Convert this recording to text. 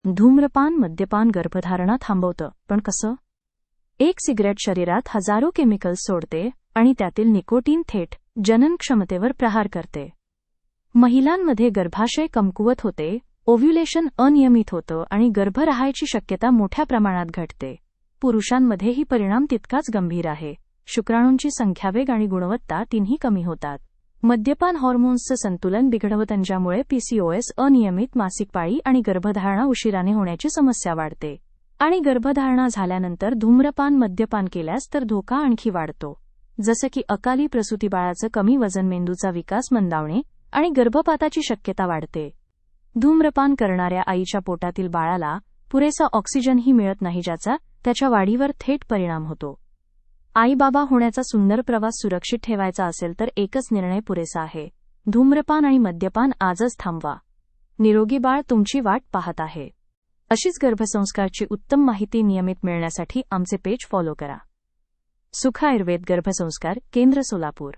धूम्रपान मद्यपान गर्भधारणा थांबवतं, पण कसं? एक सिगरेट शरीरात हजारो केमिकल्स सोडते आणि त्यातील निकोटीन थेट जनन क्षमतेवर प्रहार करते. महिलांमध्ये गर्भाशय कमकुवत होते, ओव्ह्युलेशन अनियमित होतं आणि गर्भ राहायची शक्यता मोठ्या प्रमाणात घटते. पुरुषांमध्येही परिणाम तितकाच गंभीर आहे. शुक्राणूंची संख्यावेग आणि गुणवत्ता तीनही कमी होतात. मद्यपान हॉर्मोन्सचं संतुलन बिघडवतं, ज्यामुळे पीसीओएस, अनियमित मासिक पाळी आणि गर्भधारणा उशिराने होण्याची समस्या वाढते. आणि गर्भधारणा झाल्यानंतर धूम्रपान मद्यपान केल्यास तर धोका आणखी वाढतो, जसं की अकाली प्रसूती, बाळाचं कमी वजन, मेंदूचा विकास मंदावणे आणि गर्भपाताची शक्यता वाढते. धूम्रपान करणाऱ्या आईच्या पोटातील बाळाला पुरेसा ऑक्सिजनही मिळत नाही, ज्याचा त्याच्या वाढीवर थेट परिणाम होतो. आई-बाबा होण्याचा सुंदर प्रवास सुरक्षित ठेवायचा असेल तर एकच निर्णय पुरेसा आहे. धूम्रपान आणि मद्यपान आजच थांबवा. निरोगी बाळ तुमची वाट पाहत आहे. अशीच गर्भसंस्कारची उत्तम माहिती नियमित मिळण्यासाठी आमचे पेज फॉलो करा. सुख आयुर्वेद गर्भसंस्कार केंद्र, सोलापूर.